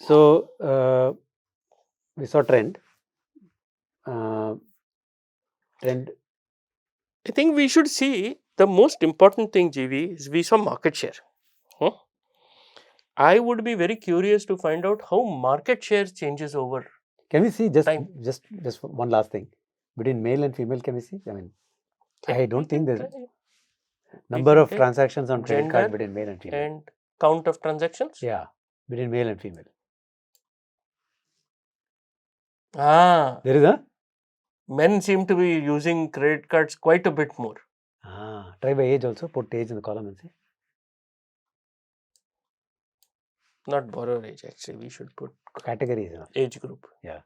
So we saw trend. Trend. I think we should see the most important thing, GV, is we saw market share. I would be very curious to find out how market share changes over. Can we see just time. just one last thing between male and female? Can we see? I mean, I don't think there's number of transactions on credit card between male and female. And count of transactions? Yeah, between male and female. There is a? Men seem to be using credit cards quite a bit more. Try by age also. Put age in the column and see. Not borrower age, actually. We should put categories. Age group. Yeah.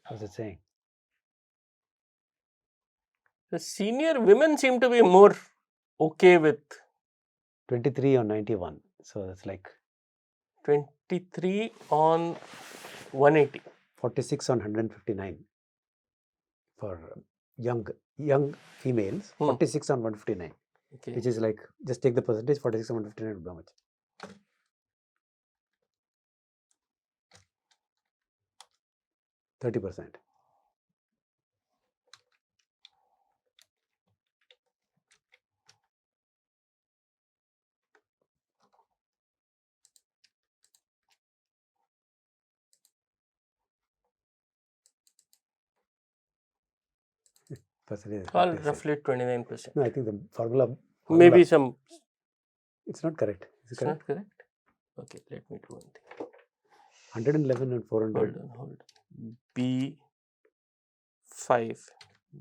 How's it saying? The senior women seem to be more okay with 23 on 91. So that's like 23 on 180. 46 on 159 for young females. 46 on 159. Okay. Which is like, just take the percentage, 46 on 159 would be how much? 30%. All roughly 29%. No, I think the formula maybe some. It's not correct. It's not correct. Okay, let me do one thing. 111 and 400. Hold on. B5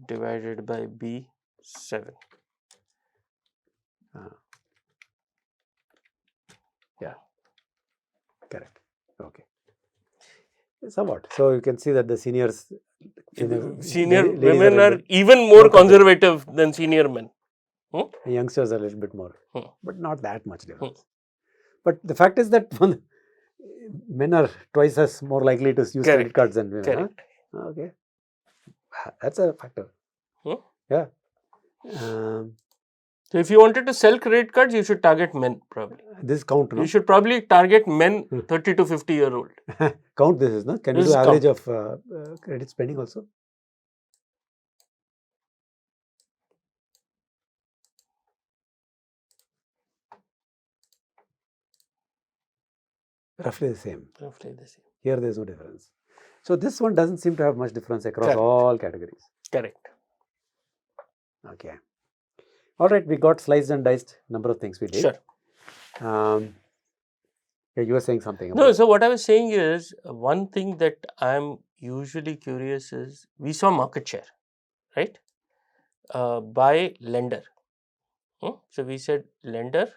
divided by B7. Yeah, correct. Okay. Somewhat. So you can see that the seniors. Senior women are even more conservative than senior men. Youngsters are a little bit more, but not that much difference. But the fact is that men are twice as more likely to use credit cards than women. Correct. Okay, that's a factor. Yeah. So if you wanted to sell credit cards, you should target men probably. This count, no? You should probably target men 30 to 50 year old. Count this is, no? Can you do average of credit spending also? Roughly the same. Roughly the same. Here there is no difference. So this one doesn't seem to have much difference across all categories. Correct. Okay. All right, we got sliced and diced number of things we did. Sure. Yeah, you were saying something. No, so what I was saying is, one thing that I'm usually curious is, we saw market share, right? By lender. So we said lender,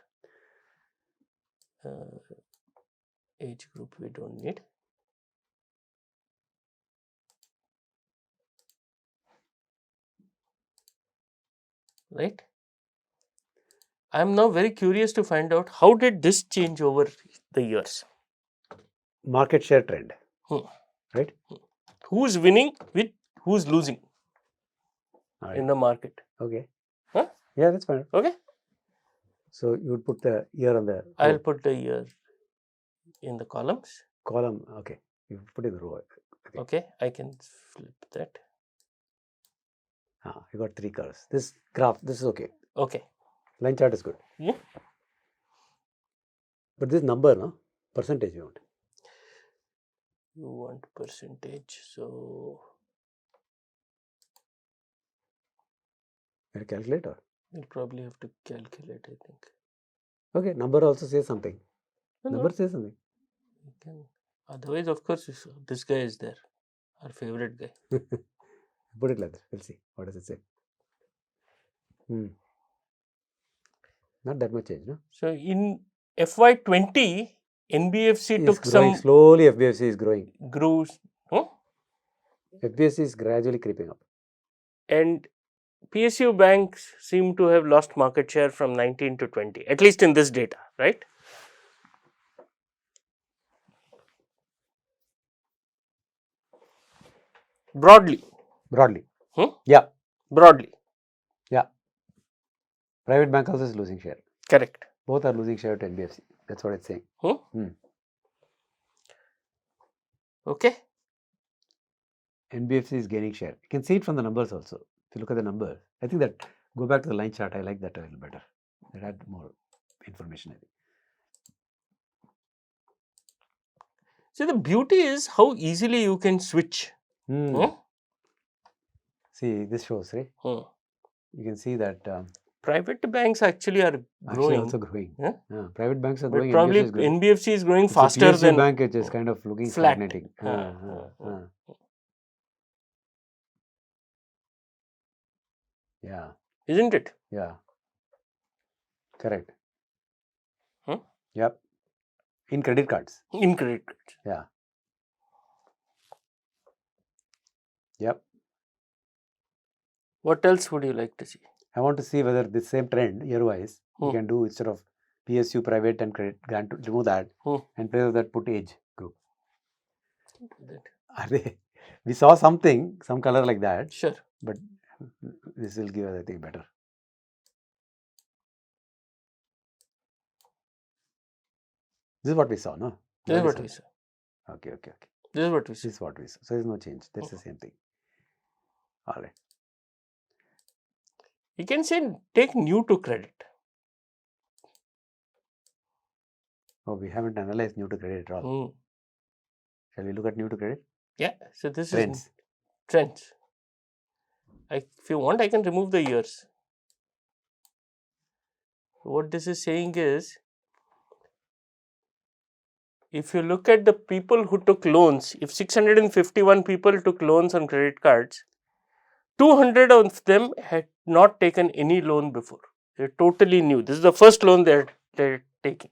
age group we don't need. Right? I'm now very curious to find out, how did this change over the years? Market share trend. Right? Who's winning with who's losing in the market? Okay. Huh? Yeah, that's fine. Okay. So you would put the year on the row. I'll put the year in the columns. Column, okay. You put in the row. Okay, I can flip that. You got 3 curves. This graph, this is okay. Okay. Line chart is good. Yeah. But this number, no? Percentage you want. You want percentage, so. Your calculator. You'll probably have to calculate, I think. Okay, number also says something. Number says something. You can. Otherwise, of course, this guy is there. Our favorite guy. Put it like that. We'll see. What does it say? Not that much change, no? So in FY20, NBFC took some. Slowly, FBFC is growing. Grew. FBFC is gradually creeping up. And PSU banks seem to have lost market share from 19 to 20, at least in this data, right? Broadly. Yeah. Broadly. Yeah. Private bank also is losing share. Correct. Both are losing share to NBFC. That's what it's saying. Okay. NBFC is gaining share. You can see it from the numbers also. If you look at the numbers, I think that go back to the line chart. I like that a little better. That had more information, I think. See, the beauty is how easily you can switch. See, this shows, right? You can see that Private banks actually are growing. also growing. Yeah? Private banks are But growing. probably NBFC is growing faster PSU than bank, it is kind of looking flat. stagnating. Yeah. Isn't it? Yeah. Correct. Huh? Yep. In credit cards. In credit cards. Yeah. Yep. What else would you like to see? I want to see whether this same trend year-wise we can do instead of PSU private and credit grant, remove that and place of that put age group. Are they? We saw something, some color like that. Sure. But this will give us, I think, better. This is what we saw, no? This is what we saw. Okay. This is what we saw. This is what we saw. So there is no change. That's the same thing. All right. You can say take new to credit. Oh, we haven't analyzed new to credit at all. Shall we look at new to credit? Yeah. So this Trends. is trends. If you want, I can remove the years. What this is saying is, if you look at the people who took loans, if 651 people took loans on credit cards, 200 of them had not taken any loan before. They're totally new. This is the first loan they're taking.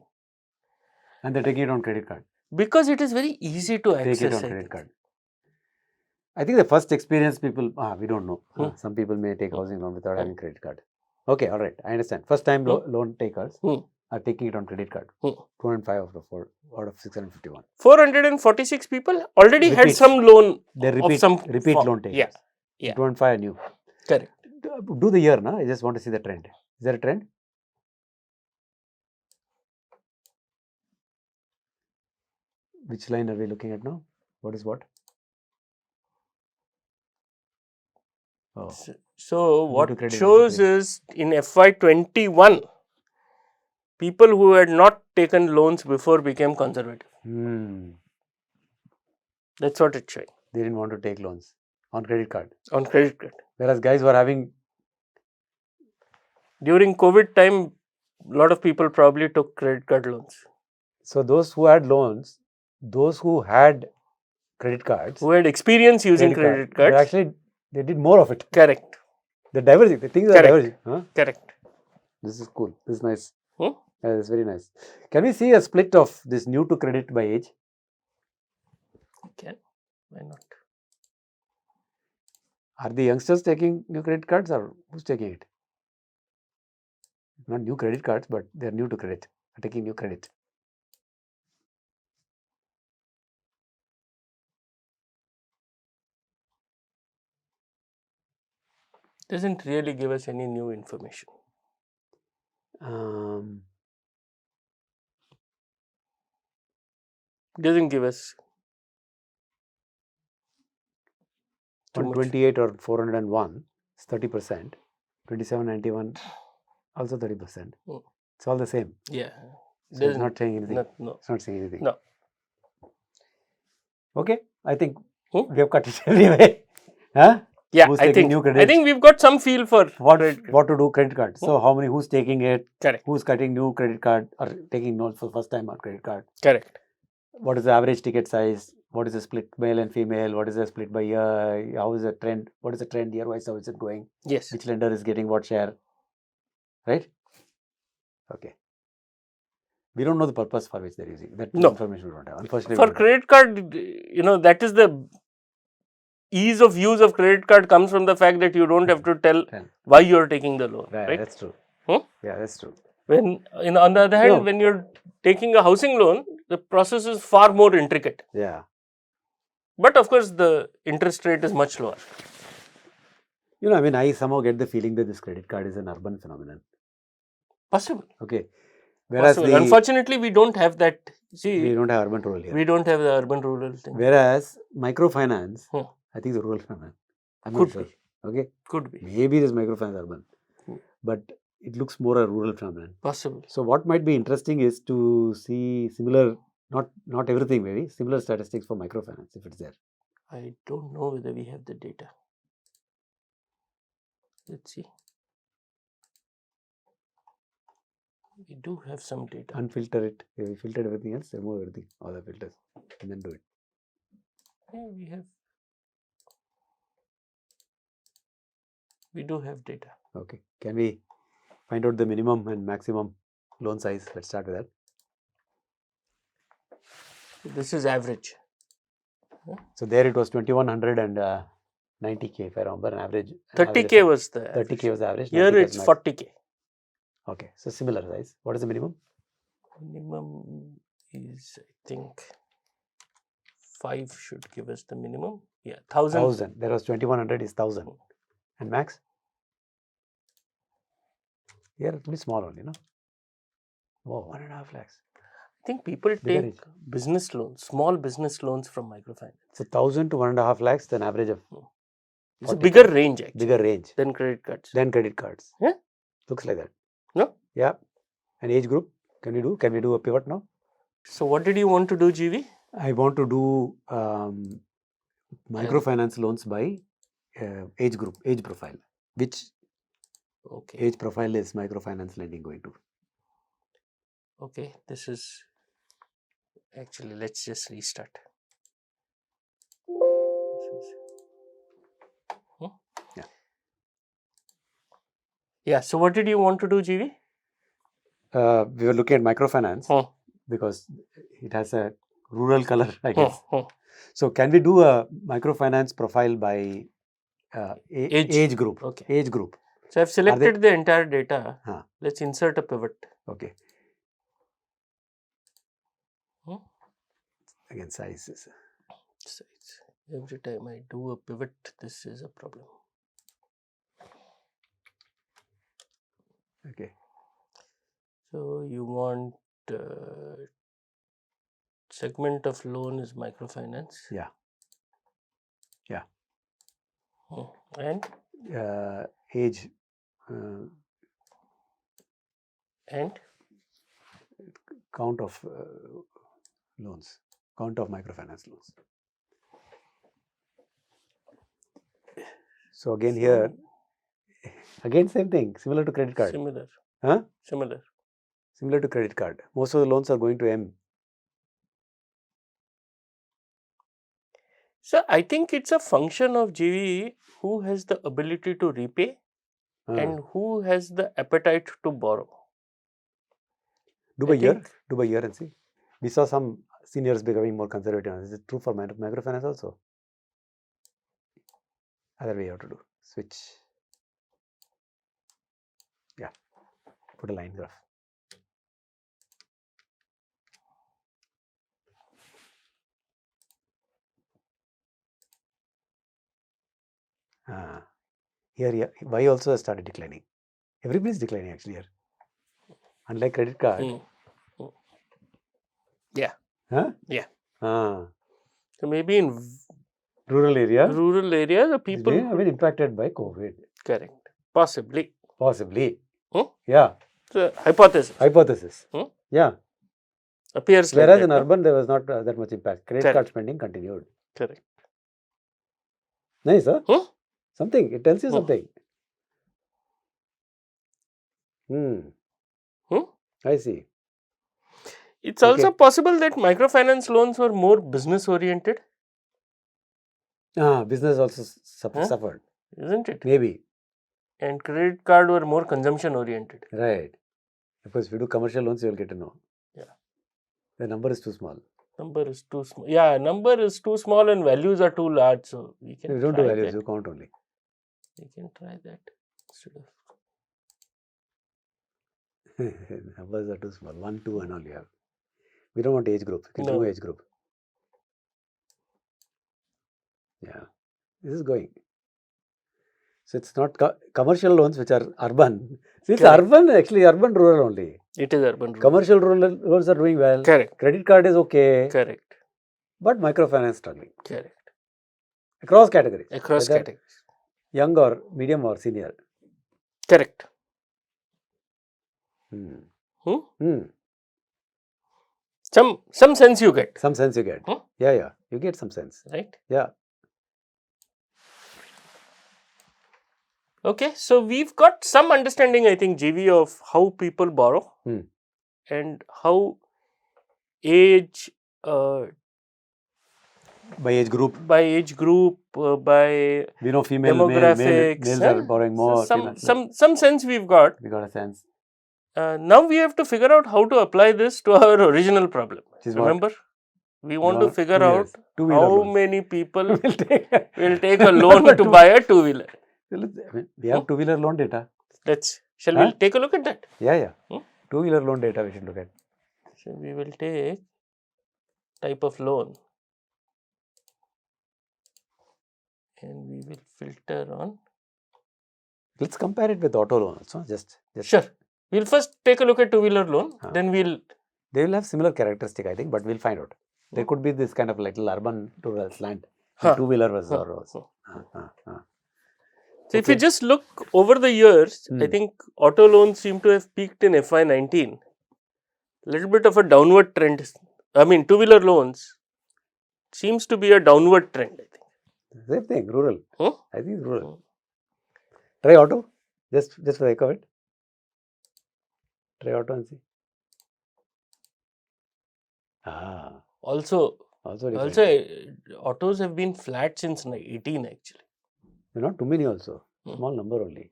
And they're taking it on credit card. Because it is very easy to access. Take it on credit card. I think the first experience people, we don't know. Some people may take housing loan without having credit card. Okay, all right. I understand. First time loan takers are taking it on credit card. 205 out of 651. 446 people already had some loan. They repeat loan takers. Yeah. 205 are new. Correct. Do the year, no? I just want to see the trend. Is there a trend? Which line are we looking at now? What is what? Oh. So what shows is in FY21, people who had not taken loans before became conservative. That's what it's showing. They didn't want to take loans on credit card. On credit card. Whereas guys were having. During COVID time, a lot of people probably took credit card loans. So those who had loans, those who had credit cards, who had experience using credit cards, actually they did more of it. Correct. The diverging, the things are diverging. Correct. This is cool. This is nice. It's very nice. Can we see a split of this new to credit by age? Can. Why not? Are the youngsters taking new credit cards or who's taking it? Not new credit cards, but they're new to credit. They're taking new credit. Doesn't really give us any new information. Doesn't give us 128 or 401 is 30%. 2791 also 30%. It's all the same. Yeah. So it's not saying anything. No. It's not saying anything. No. Okay. I think we have cut it anyway. Yeah, who's I taking new credit? I think we've got some feel for what to do credit card. So how many, who's taking it? Correct. Who's cutting new credit card or taking loans for the first time on credit card? Correct. What is the average ticket size? What is the split male and female? What is the split by year? How is the trend? What is the trend year-wise? How is it going? Yes. Which lender is getting what share? Right? Okay. We don't know the purpose for which they're using. That information we don't have. Unfortunately, for credit card, that is the ease of use of credit card comes from the fact that you don't have to tell why you are taking the loan. Right? That's true. Yeah, that's true. When on the other hand, when you're taking a housing loan, the process is far more intricate. Yeah. But of course, the interest rate is much lower. I somehow get the feeling that this credit card is an urban phenomenon. Possible. Okay. Whereas possible. Unfortunately, we don't have that. See, we don't have urban rural here. we don't have the urban rural thing. Whereas microfinance, I think the rural finance. I'm not sure. Okay. Could be. Maybe this microfinance urban, but it looks more a rural phenomenon. Possible. So what might be interesting is to see similar, not everything maybe, similar statistics for microfinance if it's there. I don't know whether we have the data. Let's see. We do have some data. Unfilter it. We filtered everything else, remove everything, all the filters, and then do it. Yeah, we do have data. Okay. Can we find out the minimum and maximum loan size? Let's start with that. This is average. So there it was 2100 and 90k if I remember, an average. 30k was the 30k was the average. Here it's 40k. Okay, so similar size. What is the minimum? Minimum is, I think, 5 should give us the minimum. Yeah, 1000. 1000. There was 2100 is 1000. And max? Here it will be small only, no? Oh, 1.5 lakhs. I think people take business loans, small business loans from microfinance. So 1000 to 1.5 lakhs, then average of. It's a bigger range actually. Bigger range. Than credit cards. Yeah? Looks like that. No? Yeah. And age group? Can we do a pivot now? So what did you want to do, GV? I want to do microfinance loans by age group, age profile. Which age profile is microfinance lending going to? Okay, this is actually, let's just restart. Yeah. Yeah, so what did you want to do, GV? We were looking at microfinance because it has a rural color, I guess. So can we do a microfinance profile by age group? Okay. Age group. So I've selected the entire data. Let's insert a pivot. Okay. Again, sizes. Size. Every time I do a pivot, this is a problem. Okay. So you want segment of loan is microfinance. Yeah. Yeah. And age. And count of loans. Count of microfinance loans. So again here, again same thing, similar to credit card. Similar. Huh? Similar. Similar to credit card. Most of the loans are going to M. So I think it's a function of GV who has the ability to repay and who has the appetite to borrow. Do by year and see. We saw some seniors becoming more conservative. Is it true for microfinance also? Other way you have to do. Switch. Yeah. Put a line graph. Here, Y also has started declining. Everybody is declining actually here. Unlike credit card. Yeah. Huh? Yeah. So maybe in rural area, the people have been impacted by COVID. Correct. Possibly. Yeah. So hypothesis. Yeah. Appears Whereas like in urban there was not that much impact. Credit card spending continued. Correct. Nice, huh? Something. It tells you something. I see. It's also possible that microfinance loans were more business oriented. Business also suffered. Isn't it? Maybe. And credit card were more consumption oriented. Right. Of course, if you do commercial loans, you will get to know. Yeah. The number is too small. Number is too small. Yeah, number is too small and values are too large. So we can. You don't do values, you count only. We can try that instead of. Numbers are too small. 1, 2 and all you have. We don't want age group. You can do age group. Yeah. This is going. So it's not commercial loans which are urban. See, it's Correct. urban, actually urban rural only. It is urban rural. Commercial rural loans are doing well. Correct. Credit card is okay. Correct. But microfinance struggling. Correct. Across categories. Across whether categories. Young or medium or senior. Correct. Hmm. Hmm? Hmm. Some sense you get. Some sense you get. Hmm? Yeah. You get some sense. Right? Yeah. Okay, so we've got some understanding, I think, GV, of how people borrow and how age, By age group. by We know female, demographics, males are borrowing more. so some sense we've got. We got a sense. Now we have to figure out how to apply this to our original problem. Remember, we want to figure out how many people will take a loan to buy a two-wheeler. We have two-wheeler loan data. Shall we take a look at that? Yeah. Two-wheeler loan data we should look at. So we will take type of loan and we will filter on. Let's compare it with auto loan also. Just Sure. We'll first take a look at two-wheeler loan. Then they will have similar characteristic, I think, but we'll find out. There could be this kind of little urban to rural slant. Two-wheeler versus auto also. So if you just look over the years, I think auto loans seem to have peaked in FY19. Little bit of a downward trend. I mean, two-wheeler loans seems to be a downward trend, I think. Same thing, rural. I think it's rural. Try auto, just for the heck of it. Try auto and see. Also, autos have been flat since 18 actually. Not too many also. Small number only.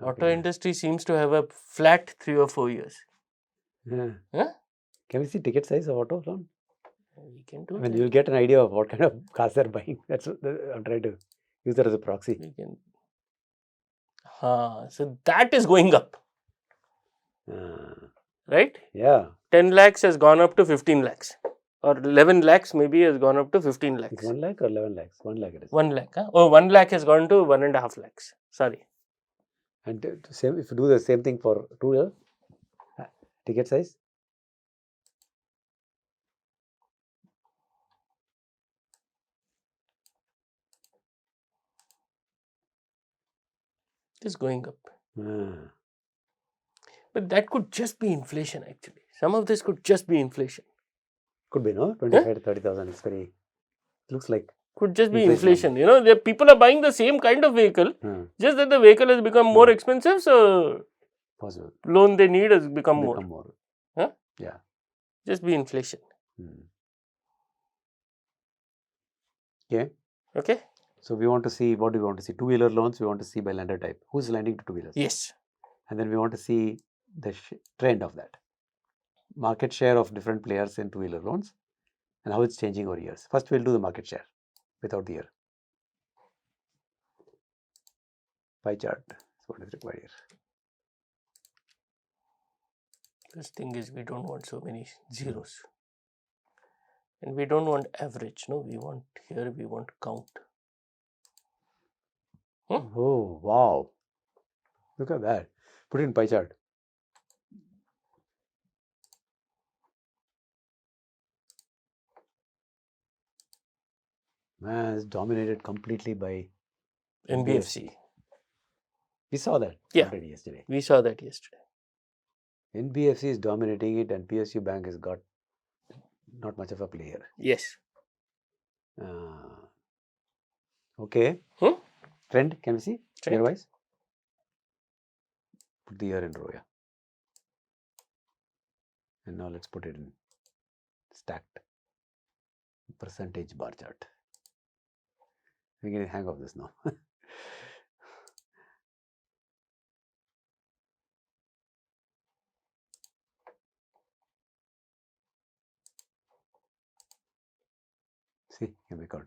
Auto industry seems to have a flat 3 or 4 years. Can we see ticket size of auto loan? We can do you'll get an idea of what kind of cars they're buying. That's what I'm trying to use that as a proxy. We can. So that is going up. Right? Yeah. 10 lakhs has gone up to 15 lakhs. Or 11 lakhs maybe has gone up to 15 lakhs. It's 1 lakh or 11 lakhs? 1 lakh it is. 1 lakh. Oh, 1 lakh has gone to 1.5 lakhs. Sorry. And if you do the same thing for two-wheeler, ticket size? It is going up. But that could just be inflation actually. Some of this could just be inflation. Could be, no? 25 to 30,000 is very, looks like. Could just be inflation. You know, people are buying the same kind of vehicle, just that the vehicle has become more expensive, so possible loan they need has become more. Yeah. Just be inflation. Okay. So we want to see, what do we want to see? Two-wheeler loans we want to see by lender type. Who's lending to two-wheelers? Yes. And then we want to see the trend of that. Market share of different players in two-wheeler loans and how it's changing over years. First we'll do the market share without the year. Pie chart is what is required here. This thing is, we don't want so many zeros. And we don't want average, no, we want count. Oh, wow. Look at that. Put it in pie chart. Man, it's dominated completely by NBFC. We saw that already yesterday. We saw that yesterday. NBFC is dominating it and PSU Bank has got not much of a play here. Yes. Okay. Trend, can we see? Year wise? Put the year in row, yeah. And now let's put it in stacked percentage bar chart. We're getting the hang of this now. See, can we count?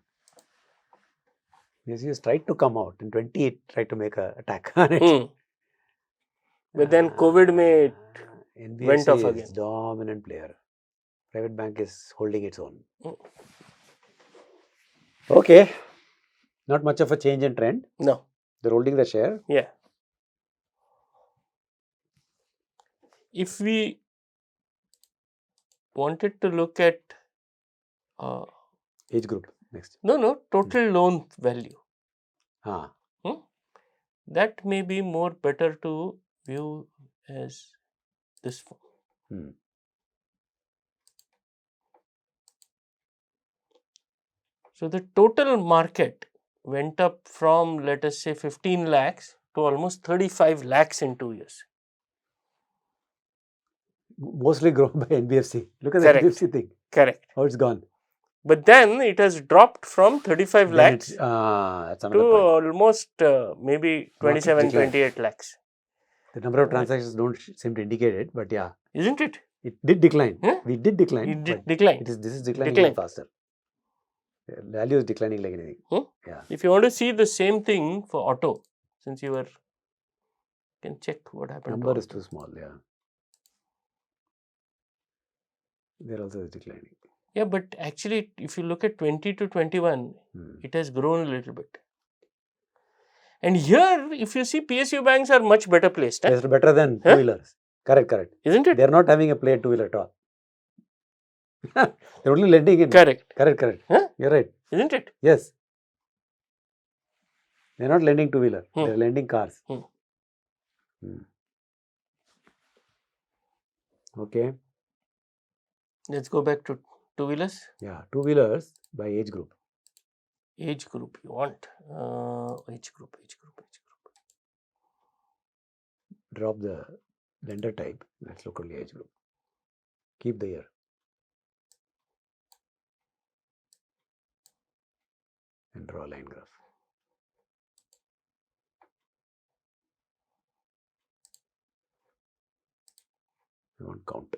Yes, he has tried to come out. In 20, it tried to make an attack on it. But then COVID made NBFC went off again. Is dominant player. Private bank is holding its own. Okay. Not much of a change in trend. No. They're holding the share. Yeah. If we wanted to look at Age group next. total loan value, Ah. that may be more better to view as this form. So the total market went up from, let us say, 15 lakhs to almost 35 lakhs in 2 years. Mostly grown by NBFC. Look at Correct. the NBFC thing. Correct. How it's gone. But then it has dropped from 35 Then lakhs that's to another point. almost maybe 27, 28 lakhs. The number of transactions don't seem to indicate it, but yeah. Isn't it? It did decline. Huh? We did decline. It did decline. This is declining even faster. The value is declining like anything. Yeah. If you want to see the same thing for auto, since you can check what happened. Number is too small, yeah. There also is declining. Yeah, but actually, if you look at 20 to 21, it has grown a little bit. And here, if you see, PSU banks are much better placed. It's better than two-wheelers. Correct. Isn't it? They're not having a play at two-wheeler at all. They're only lending in. Correct. Huh? You're right. Isn't it? Yes. They're not lending two-wheeler. They're lending cars. Okay. Let's go back to two-wheelers. Yeah, two-wheelers by age group. Age group you want. Age group. Drop the lender type. Let's look only age group. Keep the year. And draw a line graph. I want count.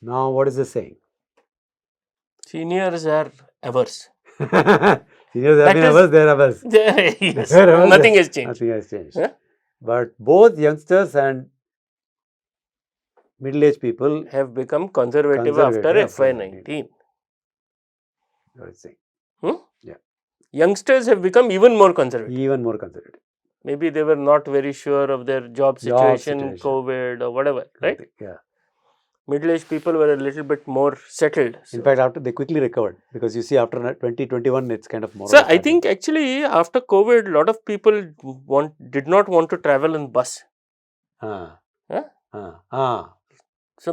Now, what is this saying? Seniors are averse. Seniors have been averse, they are averse. Yes. Nothing has changed. Nothing has changed. Huh? But both youngsters and middle-aged people have become conservative after FY19. What is saying? Yeah. Youngsters have become even more conservative. Maybe they were not very sure of their job situation, COVID or whatever, right? Yeah. Middle-aged people were a little bit more settled. In fact, after they quickly recovered, because you see after 2021, it's kind of more. So I think actually after COVID, a lot of people did not want to travel in bus. So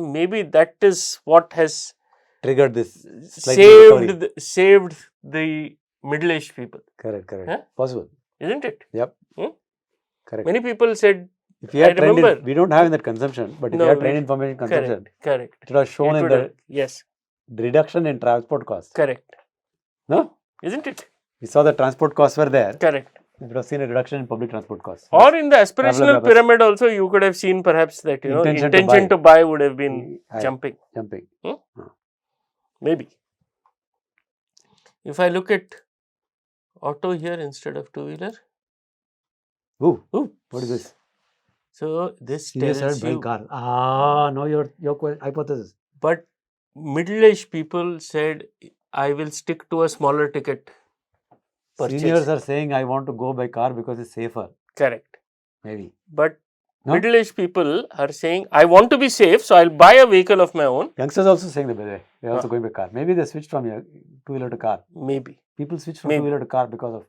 maybe that is what has triggered this saved the middle-aged people. Correct. Possible. Isn't it? Yep. Correct. Many people said, if you had trend we don't have in that consumption, but if you have trend information consumption, correct. It was shown in the yes. reduction in transport costs. Correct. No? Isn't it? We saw the transport costs were there. Correct. It was seen a reduction in public transport costs. Or in the aspirational pyramid also, you could have seen perhaps that intention to buy would have been jumping. Maybe. If I look at auto here instead of two-wheeler. Ooh. What is this? So this tells you. Car. Now your hypothesis. But middle-aged people said, I will stick to a smaller ticket purchase. Seniors are saying, I want to go by car because it's safer. Correct. Maybe. But middle-aged people are saying, I want to be safe, so I'll buy a vehicle of my own. Youngsters also saying that they're also going by car. Maybe they switched from two-wheeler to car. Maybe. People switch from two-wheeler to car because of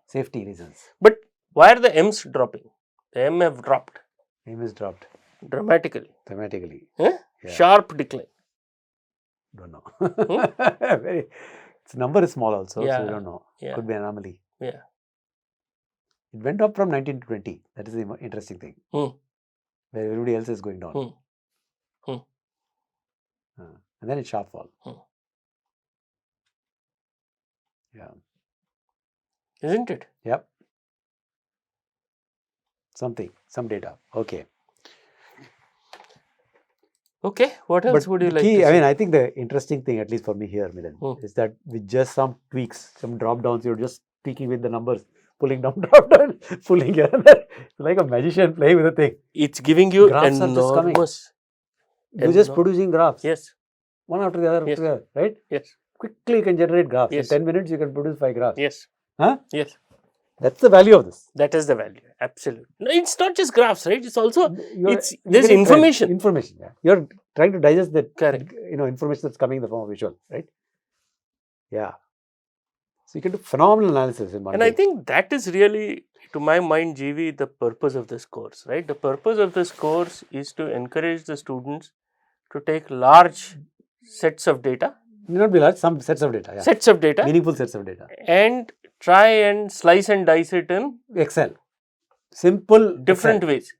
safety reasons. But why are the M's dropping? The M have dropped. M is dropped. Dramatically. Yeah. Sharp decline. Don't know. Its number is small also, so we don't know. Could be an anomaly. Yeah. It went up from 19 to 20. That is the interesting thing. Where everybody else is going down. And then it's sharp fall. Yeah. Isn't it? Yep. Some data. Okay. Okay. What else would you like to say? I think the interesting thing, at least for me here, Milind, is that with just some tweaks, some drop downs, you're just tweaking with the numbers. pulling down, drop down, pulling here and there. It's like a magician playing with a thing. It's giving you Graphs are just coming. enormous. You're just producing graphs. Yes. One after the other, Yes. after the other, right? Yes. Quickly you can generate graphs. Yes. In 10 minutes, you can produce 5 graphs. Yes. Huh? Yes. That's the value of this. That is the value. Absolutely. No, it's not just graphs, right? It's also there's getting information. Information. Yeah. You're trying to digest that. Correct. Information that's coming in the form of visual, right? Yeah. So you can do phenomenal analysis in one And day. I think that is really, to my mind, GV, the purpose of this course, right? The purpose of this course is to encourage the students to take large sets of data. May not be large, some sets of data. Yeah. Sets of data. Meaningful sets of data. And try and slice and dice it in Excel. Simple. different ways.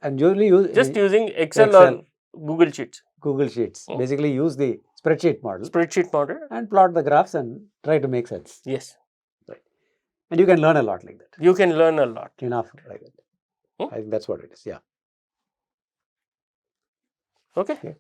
And usually use Just using Excel or Google Sheets. Google Sheets. Basically use the spreadsheet model. Spreadsheet model. And plot the graphs and try to make sense. Yes. Right. And you can learn a lot like that. You can learn a lot. Enough like that. I think that's what it is. Yeah. Okay.